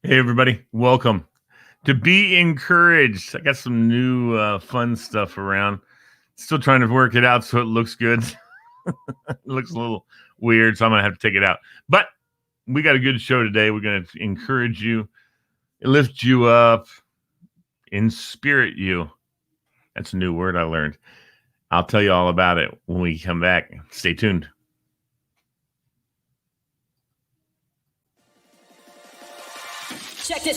Hey, everybody. Welcome to Be Encouraged. I got some new fun stuff around. Still trying to work it out so it looks good. It looks a little weird, so I'm going to have to take it out. But we got a good show today. We're going to encourage you, lift you up, inspirit you. That's a new word I learned. I'll tell you all about it when we come back. Stay tuned. Check this.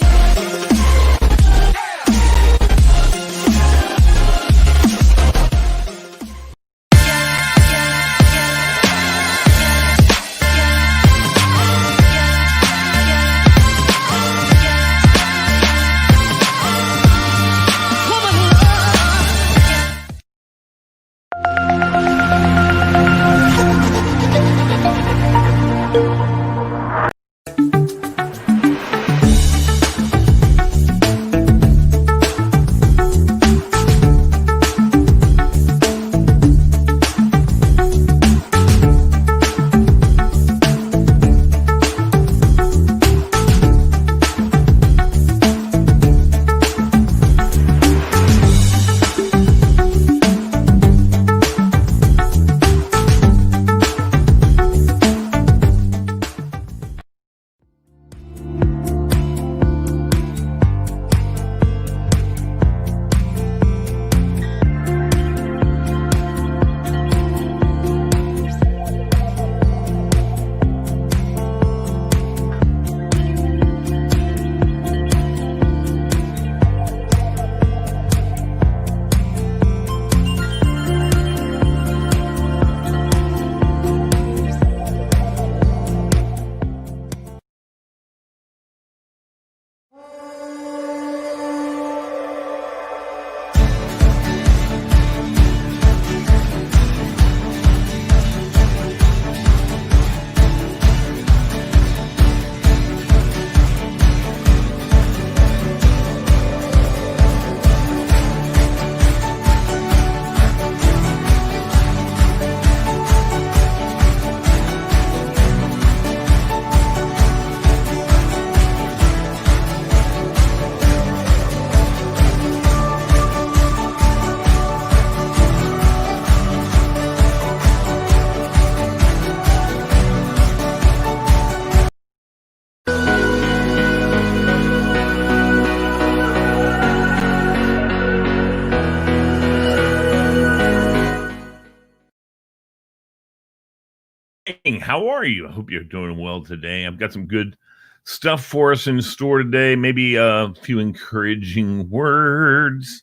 How are you? I hope you're doing well today. I've got some good stuff for us in store today. Maybe a few encouraging words,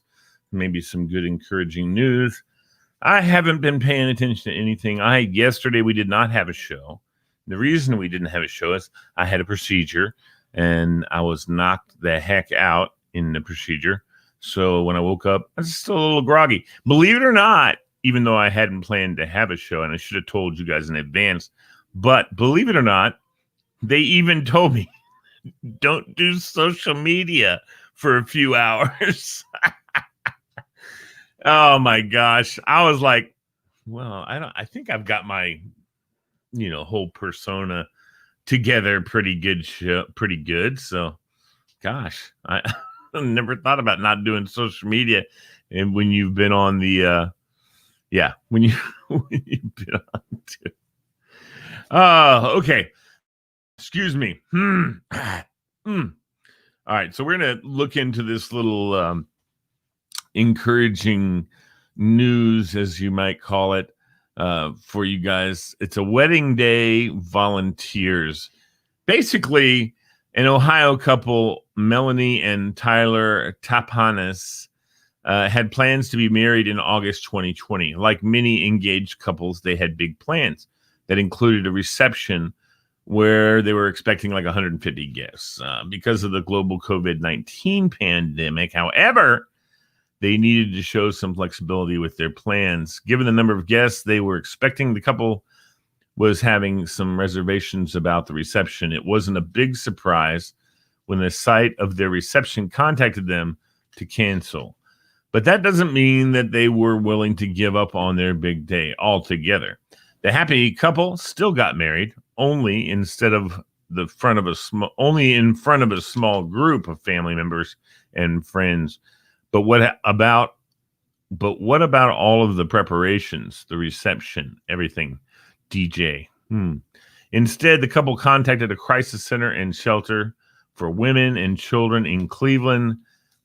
maybe some good encouraging news. I haven't been paying attention to anything. Yesterday we did not have a show. The reason we didn't have a show is I had a procedure and I was knocked the heck out in the procedure. So when I woke up, I was still a little groggy. Believe it or not, even though I hadn't planned to have a show, and I should have told you guys in advance, but believe it or not, they even told me, don't do social media for a few hours. Oh my gosh. I was like, well, I think I've got my, whole persona together pretty good. So gosh, I never thought about not doing social media. And when you've been on the, when you've been on to, okay. Excuse me. All right. So we're going to look into this little encouraging news, as you might call it, for you guys. It's a wedding day volunteers. Basically, an Ohio couple, Melanie and Tyler Tapanis, had plans to be married in August 2020. Like many engaged couples, they had big plans that included a reception where they were expecting like 150 guests because of the global COVID-19 pandemic. However, they needed to show some flexibility with their plans. Given the number of guests they were expecting, the couple was having some reservations about the reception. It wasn't a big surprise when the site of their reception contacted them to cancel. But that doesn't mean that they were willing to give up on their big day altogether. The happy couple still got married, only instead of the front of a small, only in front of a small group of family members and friends. But what about all of the preparations, the reception, everything, DJ? Instead, the couple contacted a crisis center and shelter for women and children in Cleveland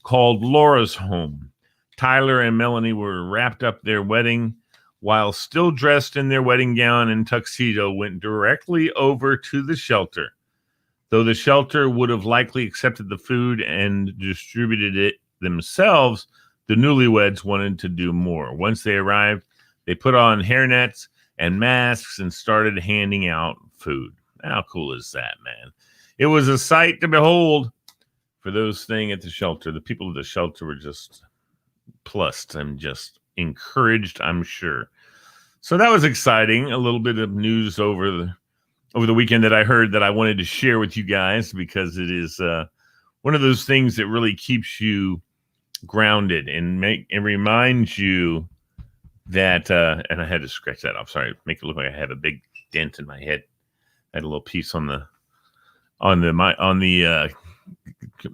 called Laura's Home. Tyler and Melanie were wrapped up their wedding while still dressed in their wedding gown and tuxedo, went directly over to the shelter. Though the shelter would have likely accepted the food and distributed it themselves, the newlyweds wanted to do more. Once they arrived, they put on hairnets and masks and started handing out food. How cool is that, man? It was a sight to behold for those staying at the shelter. The people of the shelter were just plussed and just encouraged, I'm sure. So that was exciting. A little bit of news over the weekend that I heard that I wanted to share with you guys, because it is one of those things that really keeps you grounded and reminds you that and I had to scratch that off. Sorry, make it look like I have a big dent in my head. I had a little piece on the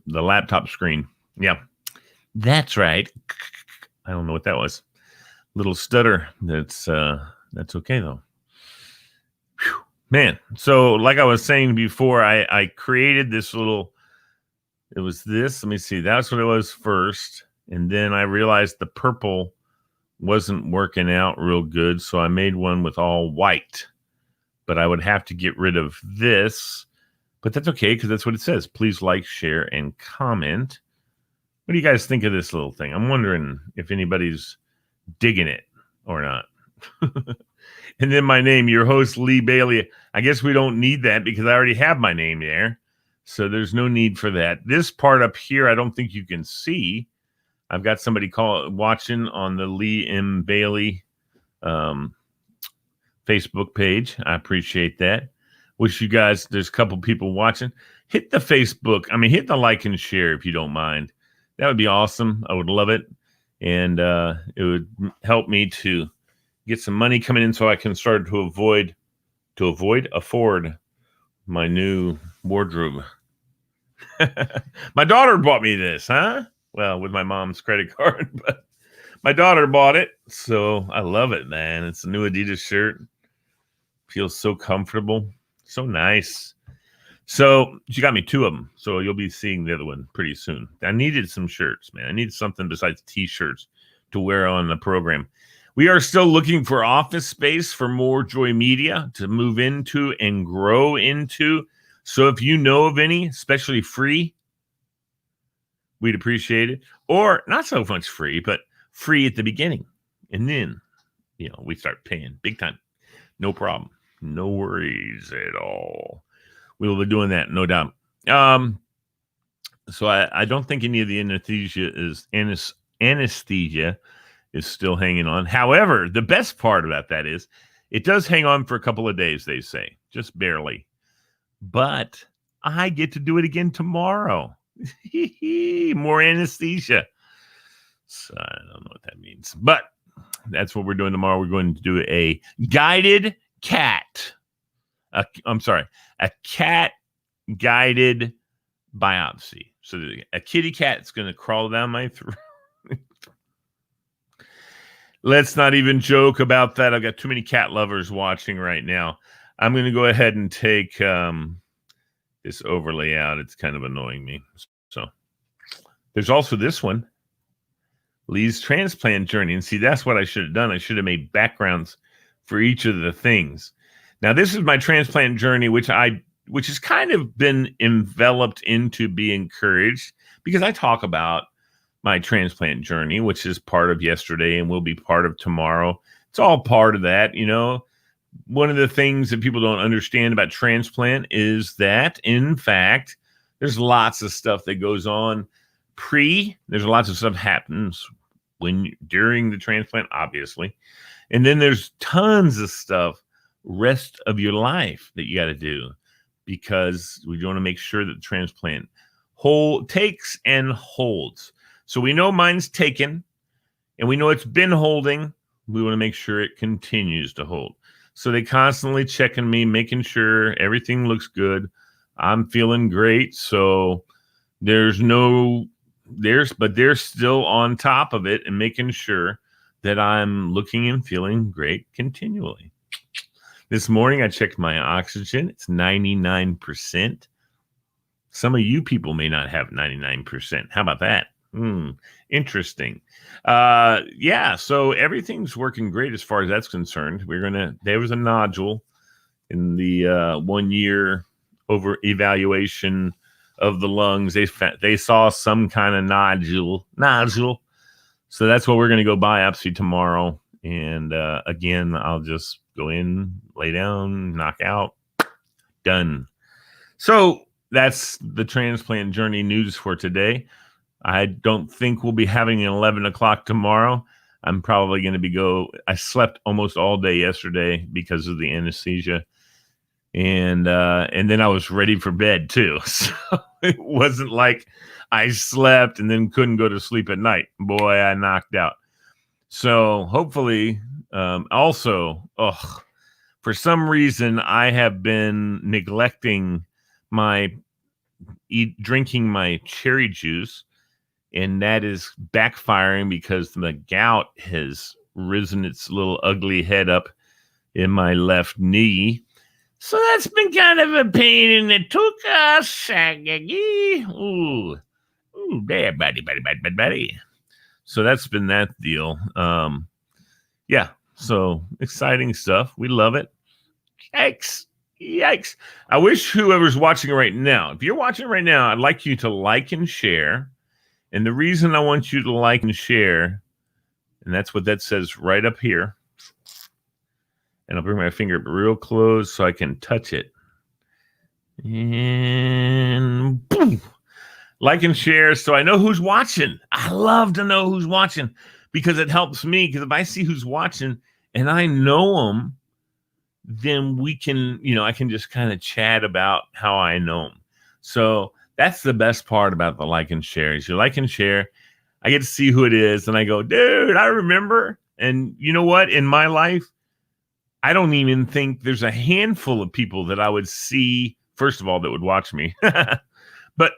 laptop screen. Yeah, that's right. I don't know what that was. Little stutter. That's okay though. Whew. Man, so like I was saying before, I created this little. It was this. Let me see. That's what it was first, and then I realized the purple wasn't working out real good, so I made one with all white. But I would have to get rid of this. But that's okay, because that's what it says. Please like, share, and comment. What do you guys think of this little thing? I'm wondering if anybody's digging it or not. And then my name, your host, Lee Bailey. I guess we don't need that because I already have my name there. So there's no need for that. This part up here, I don't think you can see. I've got somebody watching on the Lee M. Bailey Facebook page. I appreciate that. Wish you guys, there's a couple people watching. Hit the Facebook. Hit the like and share if you don't mind. That would be awesome. I would love it. And it would help me to get some money coming in so I can start to afford my new wardrobe. My daughter bought me this, huh? Well, with my mom's credit card, but my daughter bought it. So I love it, man. It's a new Adidas shirt. Feels so comfortable. So nice. So she got me 2 of them. So you'll be seeing the other one pretty soon. I needed some shirts, man. I needed something besides t-shirts to wear on the program. We are still looking for office space for More Joy Media to move into and grow into. So if you know of any, especially free, we'd appreciate it. Or not so much free, but free at the beginning. And then, we start paying big time. No problem. No worries at all. We will be doing that, no doubt. So I don't think any of the anesthesia is still hanging on. However, the best part about that is it does hang on for a couple of days, they say. Just barely. But I get to do it again tomorrow. More anesthesia. So I don't know what that means. But that's what we're doing tomorrow. We're going to do a guided cat. A cat guided biopsy. So a kitty cat's going to crawl down my throat. Let's not even joke about that. I've got too many cat lovers watching right now. I'm going to go ahead and take this overlay out. It's kind of annoying me. So there's also this one, Lee's transplant journey. And see, that's what I should have done. I should have made backgrounds for each of the things. Now, this is my transplant journey, which has kind of been enveloped into Be Encouraged, because I talk about my transplant journey, which is part of yesterday and will be part of tomorrow. It's all part of that. One of the things that people don't understand about transplant is that, in fact, there's lots of stuff that goes on there's lots of stuff happens during the transplant, obviously. And then there's tons of stuff rest of your life that you got to do, because we want to make sure that the transplant takes and holds. So we know mine's taken, and we know it's been holding. We want to make sure it continues to hold. So they constantly checking me, making sure everything looks good. I'm feeling great. So there's but they're still on top of it and making sure that I'm looking and feeling great continually. This morning I checked my oxygen. It's 99%. Some of you people may not have 99%. How about that? Interesting. Yeah, so everything's working great as far as that's concerned. There was a nodule in the 1 year over evaluation of the lungs. They saw some kind of nodule. So that's what we're going to go biopsy tomorrow. And again, I'll just go in, lay down, knock out, done. So that's the transplant journey news for today. I don't think we'll be having an 11 o'clock tomorrow. I'm probably going to I slept almost all day yesterday because of the anesthesia. And then I was ready for bed too. So it wasn't like I slept and then couldn't go to sleep at night. Boy, I knocked out. So hopefully, also, for some reason, I have been neglecting drinking my cherry juice, and that is backfiring because the gout has risen its little ugly head up in my left knee. So that's been kind of a pain in the tuka. Ooh, there, buddy. So that's been that deal. Yeah, so exciting stuff. We love it. Yikes. I wish whoever's watching right now, if you're watching right now, I'd like you to like and share. And the reason I want you to like and share, and that's what that says right up here. And I'll bring my finger real close so I can touch it. And boom. Like and share so I know who's watching. I love to know who's watching because it helps me. Because if I see who's watching and I know them, then we can, I can just kind of chat about how I know them. So that's the best part about the like and share. Is you like and share, I get to see who it is, and I go, dude, I remember. And you know what? In my life, I don't even think there's a handful of people that I would see, first of all, that would watch me. but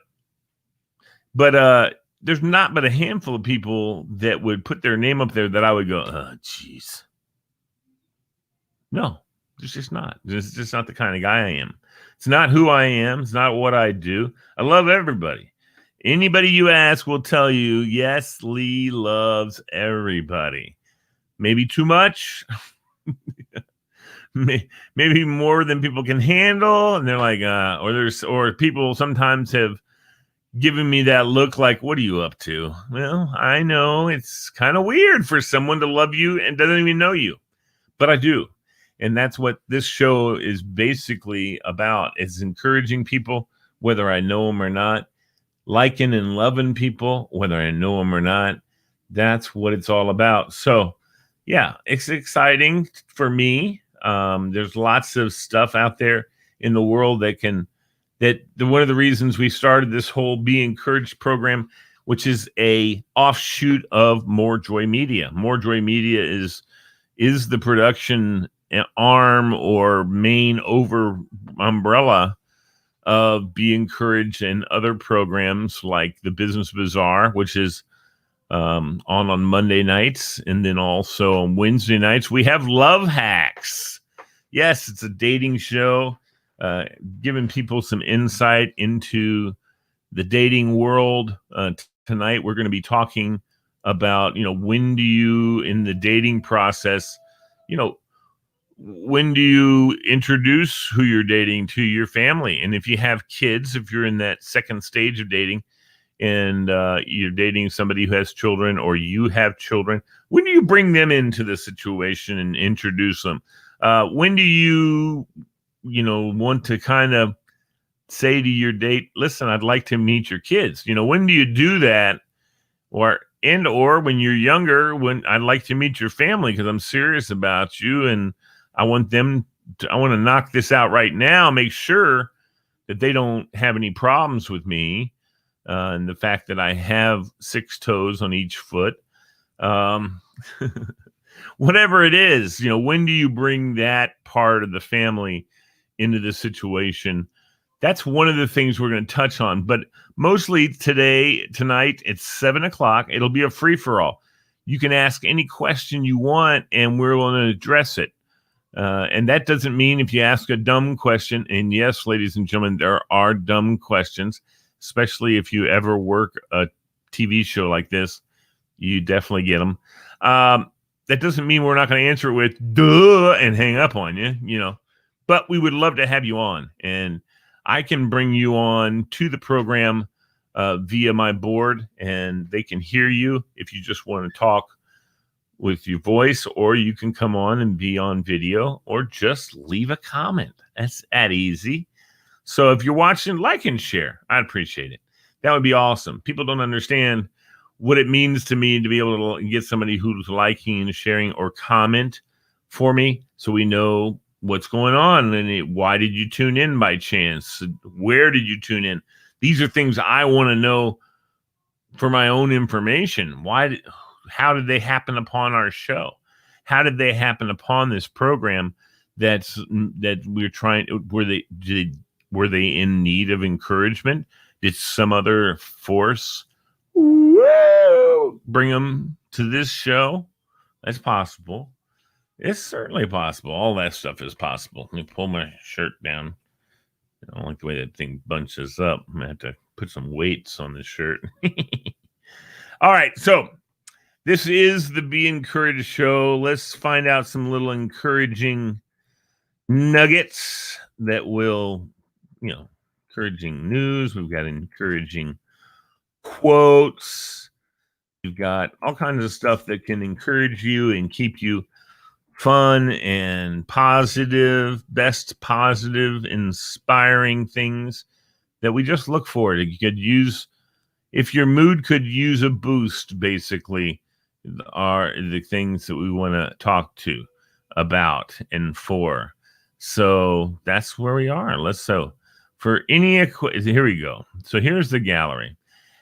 there's not but a handful of people that would put their name up there that I would go, oh, geez. No, it's just not. It's just not the kind of guy I am. It's not who I am. It's not what I do. I love everybody. Anybody you ask will tell you, yes, Lee loves everybody. Maybe too much. Maybe more than people can handle. And they're like, or people sometimes have given me that look like, what are you up to? Well, I know it's kind of weird for someone to love you and doesn't even know you, but I do. And that's what this show is basically about. It's encouraging people, whether I know them or not, liking and loving people, whether I know them or not. That's what it's all about. So, yeah, it's exciting for me. There's lots of stuff out there in the world one of the reasons we started this whole Be Encouraged program, which is a offshoot of More Joy Media. More Joy Media is the production arm or main over umbrella of Be Encouraged and other programs like the Business Bazaar, which is on Monday nights, and then also on Wednesday nights we have Love Hacks. Yes, it's a dating show, giving people some insight into the dating world. Tonight we're going to be talking about, when do you, in the dating process, when do you introduce who you're dating to your family? And if you have kids, if you're in that second stage of dating and you're dating somebody who has children or you have children, when do you bring them into the situation and introduce them? When do you, want to kind of say to your date, listen, I'd like to meet your kids? When do you do that? Or when you're younger, when I'd like to meet your family because I'm serious about you and I want to knock this out right now, make sure that they don't have any problems with me. And the fact that I have 6 toes on each foot, whatever it is, when do you bring that part of the family into the situation? That's one of the things we're going to touch on. But mostly tonight, it's 7 o'clock. It'll be a free-for-all. You can ask any question you want, and we're going to address it. And that doesn't mean if you ask a dumb question, and yes, ladies and gentlemen, there are dumb questions, especially if you ever work a TV show like this, you definitely get them. That doesn't mean we're not going to answer it with duh and hang up on you, but we would love to have you on, and I can bring you on to the program via my board, and they can hear you if you just want to talk with your voice, or you can come on and be on video, or just leave a comment. That's that easy. So if you're watching, like and share. I'd appreciate it. That would be awesome. People don't understand what it means to me to be able to get somebody who's liking and sharing or comment for me, so we know what's going on and why did you tune in by chance? Where did you tune in? These are things I want to know for my own information. How did they happen upon our show? How did they happen upon this program that we're trying? Were they in need of encouragement? Did some other force bring them to this show? That's possible. It's certainly possible. All that stuff is possible. Let me pull my shirt down. I don't like the way that thing bunches up. I'm going to have to put some weights on this shirt. All right. So this is the Be Encouraged show. Let's find out some little encouraging nuggets that will, encouraging news. We've got encouraging quotes. We've got all kinds of stuff that can encourage you and keep you fun and positive, best positive, inspiring things that we just look for. You could use, if your mood could use a boost, basically, are the things that we want to talk to about and for. So that's where we are. Here we go. So here's the gallery.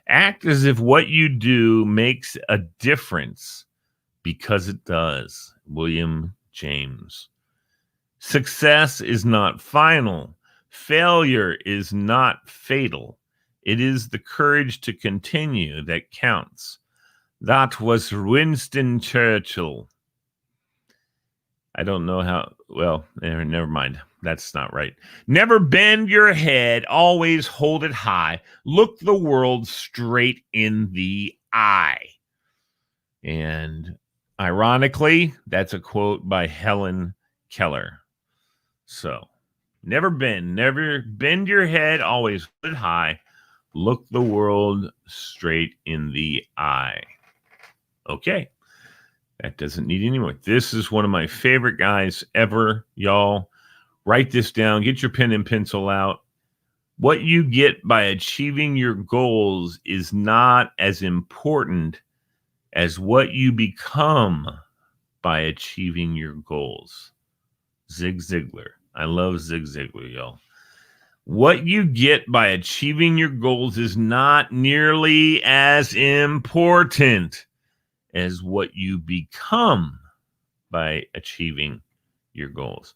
Act as if what you do makes a difference, because it does. William James. Success is not final. Failure is not fatal. It is the courage to continue that counts. That was Winston Churchill. I don't know how. Well, never mind. That's not right. Never bend your head. Always hold it high. Look the world straight in the eye. And ironically, that's a quote by Helen Keller. So, never bend your head, always hold it high. Look the world straight in the eye. Okay. That doesn't need any more. This is one of my favorite guys ever. Y'all, write this down. Get your pen and pencil out. What you get by achieving your goals is not as important as what you become by achieving your goals. Zig Ziglar. I love Zig Ziglar, y'all. What you get by achieving your goals is not nearly as important as what you become by achieving your goals.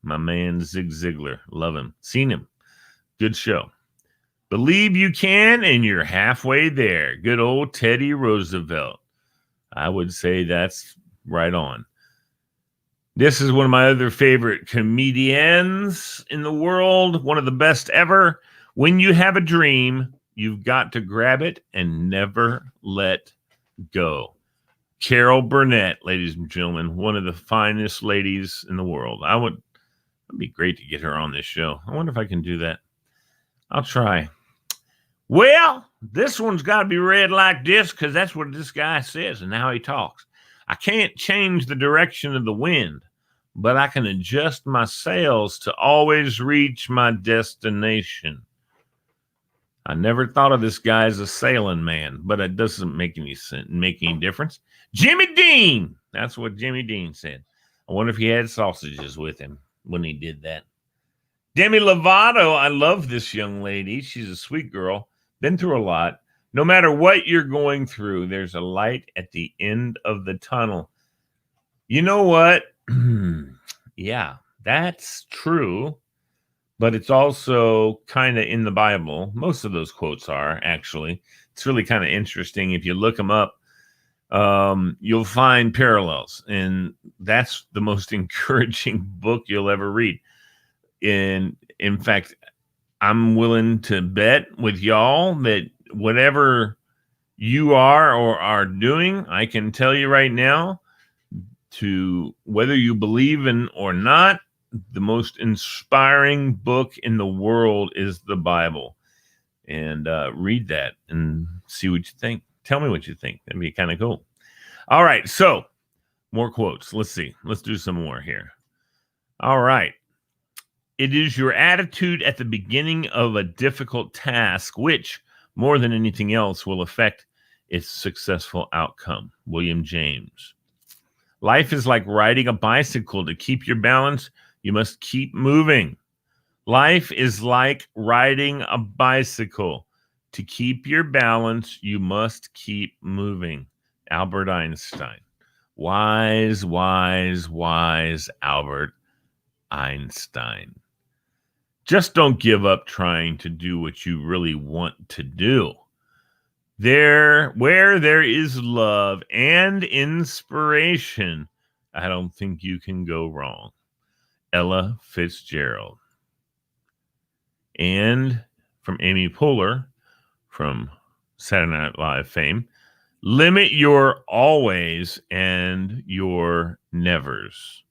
My man Zig Ziglar. Love him. Seen him. Good show. Believe you can, and you're halfway there. Good old Teddy Roosevelt. I would say that's right on. This is one of my other favorite comedians in the world, one of the best ever. When you have a dream, you've got to grab it and never let go. Carol Burnett, ladies and gentlemen, one of the finest ladies in the world. It'd be great to get her on this show. I wonder if I can do that. I'll try. Well, this one's got to be read like this because that's what this guy says and how he talks. I can't change the direction of the wind, but I can adjust my sails to always reach my destination. I never thought of this guy as a sailing man, but it doesn't make any difference. Jimmy Dean. That's what Jimmy Dean said. I wonder if he had sausages with him when he did that. Demi Lovato. I love this young lady. She's a sweet girl. Been through a lot. No matter what you're going through, there's a light at the end of the tunnel. You know what? Yeah, that's true. but it's also kind of in the Bible. Most of those quotes are actually. It's really kind of interesting. If you look them up, you'll find parallels, and that's the most encouraging book you'll ever read. In fact, I'm willing to bet with y'all that whatever you are or are doing, I can tell you right now, to whether you believe in or not, the most inspiring book in the world is the Bible. And read that and see what you think. Tell me what you think. That'd be kind of cool. All right. So, more quotes. Let's see. Let's do some more here. All right. It is your attitude at the beginning of a difficult task which, more than anything else, will affect its successful outcome. William James. Life is like riding a bicycle. To keep your balance, you must keep moving. Life is like riding a bicycle. To keep your balance, you must keep moving. Albert Einstein. Wise, wise, wise Albert Einstein. Just don't give up trying to do what you really want to do. Where there is love and inspiration, I don't think you can go wrong. Ella Fitzgerald. And from Amy Poehler, from Saturday Night Live fame, limit your always and your nevers.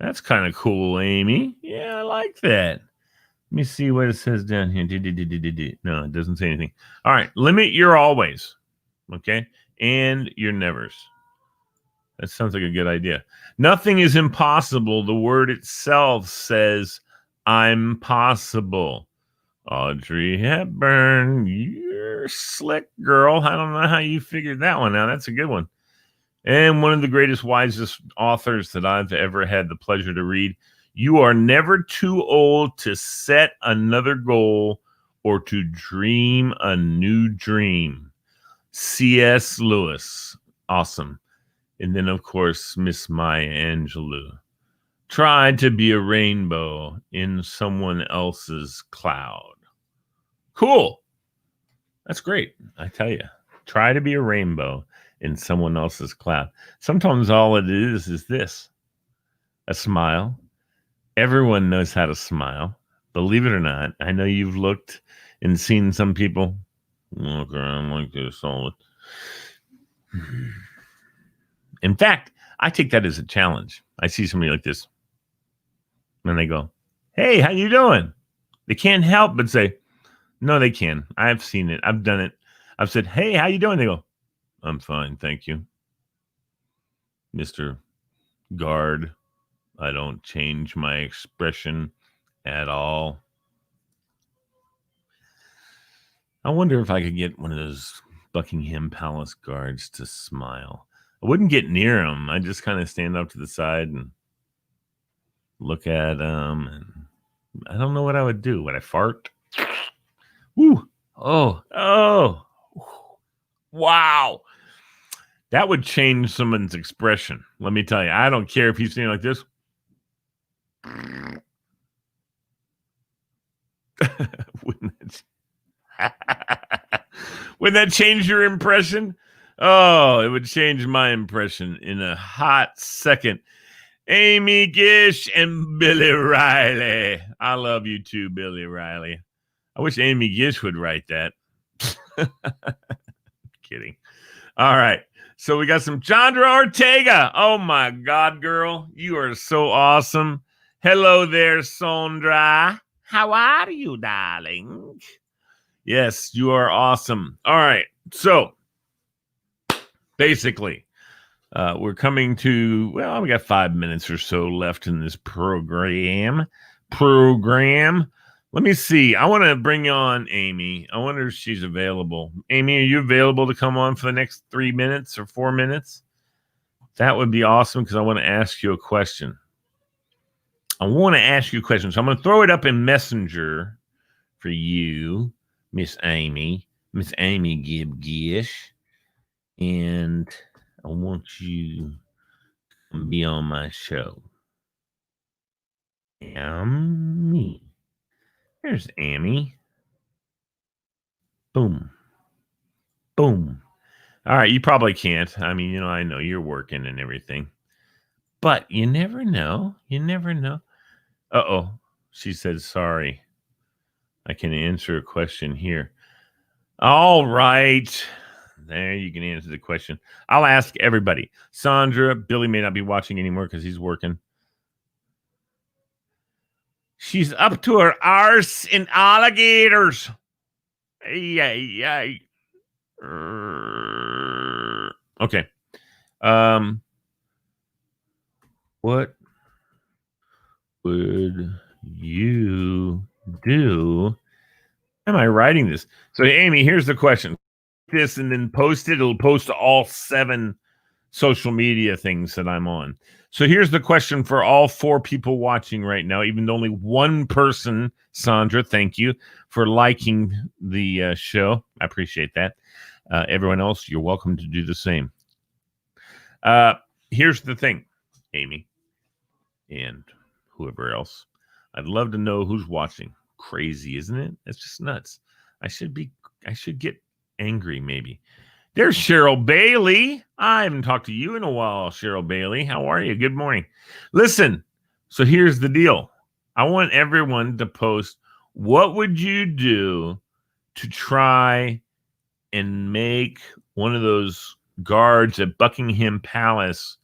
That's kind of cool, Amy. Yeah, I like that. Let me see what it says down here. No, it doesn't say anything. All right. Limit your always. Okay. And your nevers. That sounds like a good idea. Nothing is impossible. The word itself says, I'm possible. Audrey Hepburn, you're slick, girl. I don't know how you figured that one out. That's a good one. And one of the greatest, wisest authors that I've ever had the pleasure to read. You are never too old to set another goal or to dream a new dream. C.S. Lewis. Awesome. And then, of course, Miss Maya Angelou. Try to be a rainbow in someone else's cloud. Cool. That's great. I tell you. Try to be a rainbow in someone else's cloud. Sometimes all it is this. A smile. Everyone knows how to smile. Believe it or not. I know you've looked and seen some people look around like this all. In fact, I take that as a challenge. I see somebody like this, and they go, "Hey, how you doing?" They can't help but say, "No, they can. I've seen it. I've done it. I've said, hey, how you doing?" They go, "I'm fine, thank you, Mr. Guard. I don't change my expression at all." I wonder if I could get one of those Buckingham Palace guards to smile. I wouldn't get near them. I'd just kind of stand up to the side and look at them. And I don't know what I would do. Would I fart? Woo. Oh. Wow. That would change someone's expression. Let me tell you. I don't care if he's standing like this. Wouldn't that change your impression? Oh, it would change my impression in a hot second. Amy Gish and Billy Riley. I love you too, Billy Riley. I wish Amy Gish would write that. Kidding. All right. So we got some Chandra Ortega. Oh my God, girl. You are so awesome. Hello there, Sondra. How are you, darling? Yes, you are awesome. All right. So basically, we're coming to, well, we got 5 minutes or so left in this program. Let me see. I want to bring on Amy. I wonder if she's available. Amy, are you available to come on for the next 3 minutes or 4 minutes? That would be awesome because I want to ask you a question. So I'm going to throw it up in Messenger for you, Miss Amy Gish. And I want you to be on my show. Me. Here's Amy. Boom. Boom. All right, you probably can't. I mean, I know you're working and everything. But you never know. You never know. Uh-oh. She said, sorry. I can answer a question here. All right. There, you can answer the question. I'll ask everybody. Sandra, Billy may not be watching anymore because he's working. She's up to her arse in alligators. Yay. Okay. What would you do? Am I writing this? So, Amy, here's the question. This and then post it. It'll post to all 7 social media things that I'm on. So here's the question for all 4 people watching right now, even though only one person, Sandra, thank you for liking the show. I appreciate that. Everyone else, you're welcome to do the same. Here's the thing, Amy, and whoever else. I'd love to know who's watching. Crazy, isn't it? It's just nuts. I should get angry, maybe. There's Cheryl Bailey. I haven't talked to you in a while, Cheryl Bailey. How are you? Good morning. Listen, so here's the deal. I want everyone to post, what would you do to try and make one of those guards at Buckingham Palace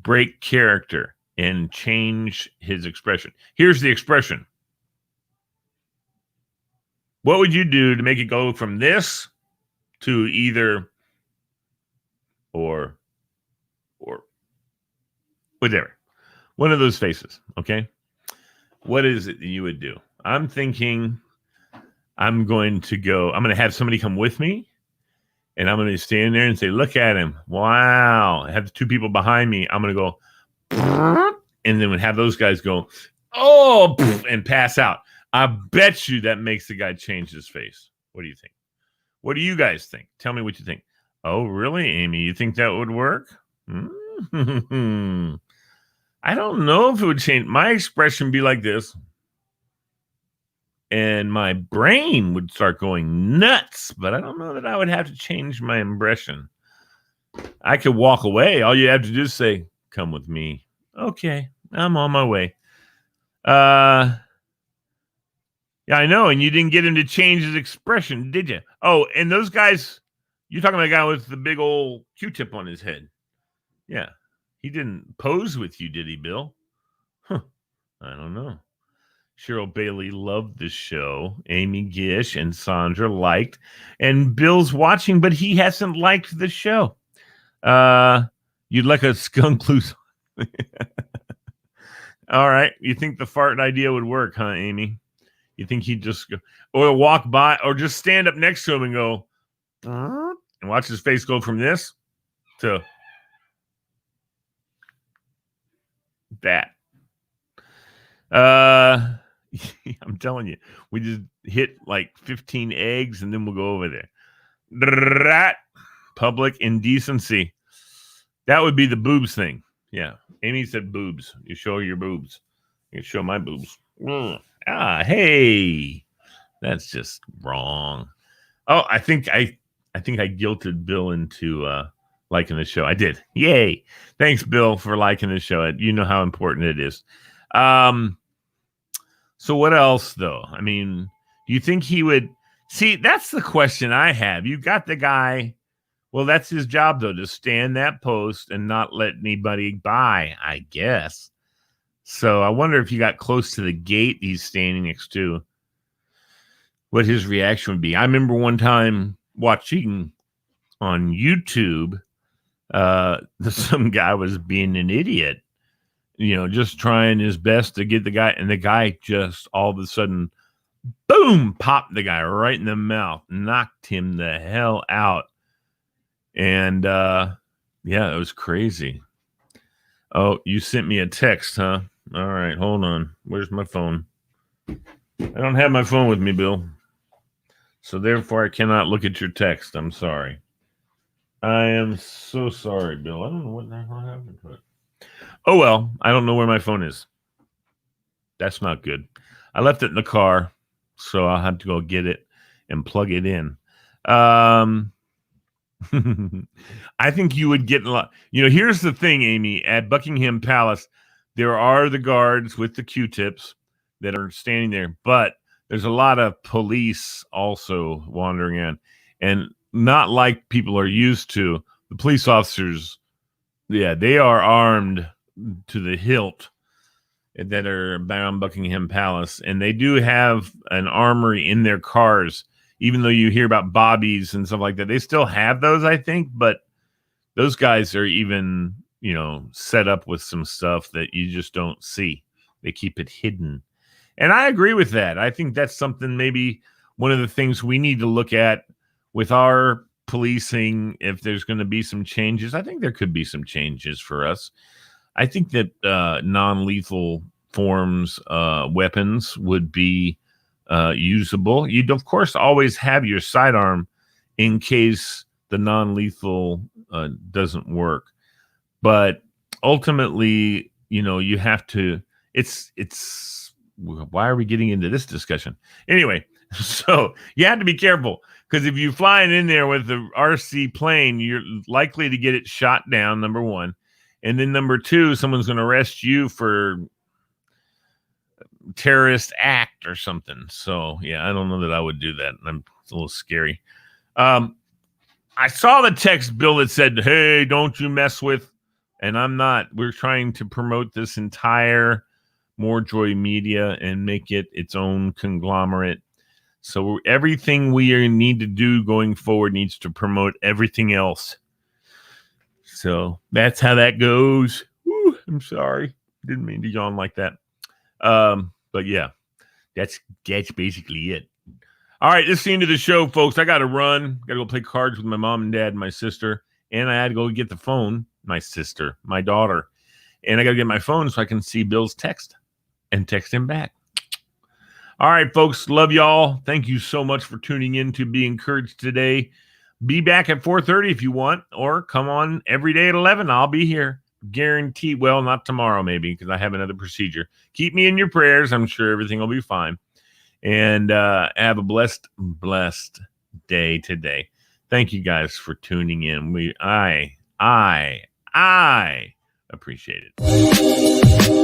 break character and change his expression? Here's the expression. What would you do to make it go from this to either or whatever? One of those faces, okay? What is it that you would do? I'm thinking I'm going to have somebody come with me, and I'm going to stand there and say, look at him. Wow. I have 2 people behind me. I'm going to go, and then have those guys go, oh, and pass out. I bet you that makes the guy change his face. What do you think? What do you guys think? Tell me what you think. Oh, really, Amy? You think that would work? I don't know if it would change. My expression would be like this, and my brain would start going nuts, but I don't know that I would have to change my impression. I could walk away. All you have to do is say, come with me. Okay, I'm on my way. Yeah, I know. And you didn't get him to change his expression, did you? Oh, and those guys, you're talking about a guy with the big old Q-tip on his head. Yeah. He didn't pose with you, did he, Bill? Huh. I don't know. Cheryl Bailey loved the show. Amy Gish and Sandra liked. And Bill's watching, but he hasn't liked the show. You'd like a skunk loose. All right. You think the fart idea would work, huh, Amy? You think he'd just go, or walk by, or just stand up next to him and go, and watch his face go from this to that. I'm telling you, we just hit like 15 eggs and then we'll go over there. Public indecency. That would be the boobs thing. Yeah. Amy said boobs. You show your boobs. You show my boobs. Hey. That's just wrong. Oh, I think I guilted Bill into liking the show. I did. Yay. Thanks, Bill, for liking the show. You know how important it is. So what else, though? I mean, do you think he would... See, that's the question I have. You got the guy... Well, that's his job, though, to stand that post and not let anybody by, I guess. So I wonder if he got close to the gate he's standing next to, what his reaction would be. I remember one time watching on YouTube, some guy was being an idiot, just trying his best to get the guy, and the guy just all of a sudden, boom, popped the guy right in the mouth, knocked him the hell out. And yeah, it was crazy. Oh, you sent me a text, huh? All right, hold on. Where's my phone? I don't have my phone with me, Bill. So therefore, I cannot look at your text. I'm sorry. I am so sorry, Bill. I don't know what the hell happened to it. Oh, well, I don't know where my phone is. That's not good. I left it in the car. so I'll have to go get it and plug it in. I think you would get a lot. Here's the thing, Amy. At Buckingham Palace, there are the guards with the Q-tips that are standing there, but there's a lot of police also wandering in, and not like people are used to. The police officers, yeah, they are armed to the hilt that are around Buckingham Palace, and they do have an armory in their cars. Even though you hear about bobbies and stuff like that, they still have those, I think, but those guys are even, set up with some stuff that you just don't see. They keep it hidden. And I agree with that. I think that's something, maybe one of the things we need to look at with our policing. If there's going to be some changes, I think there could be some changes for us. I think that non-lethal forms, weapons would be usable. You'd, of course, always have your sidearm in case the non-lethal doesn't work. But ultimately, you have to, why are we getting into this discussion? Anyway, so you have to be careful, because if you're flying in there with the RC plane, you're likely to get it shot down, number one. And then number two, someone's going to arrest you for terrorist act or something. So, yeah, I don't know that I would do that. It's a little scary. I saw the text, Bill, that said, hey, don't you mess with, and I'm not. We're trying to promote this entire More Joy Media and make it its own conglomerate. So everything we need to do going forward needs to promote everything else. So that's how that goes. Woo, I'm sorry. Didn't mean to yawn like that. But yeah, that's basically it. All right, this is the end of the show, folks. I got to run. Got to go play cards with my mom and dad and my sister. And I had to go get the phone, my sister, my daughter. And I got to get my phone so I can see Bill's text and text him back. All right, folks. Love y'all. Thank you so much for tuning in to Be Encouraged today. Be back at 4:30 if you want, or come on every day at 11. I'll be here. Guaranteed. Well, not tomorrow, maybe, because I have another procedure. Keep me in your prayers. I'm sure everything will be fine. And have a blessed day today. Thank you guys for tuning in. I appreciate it.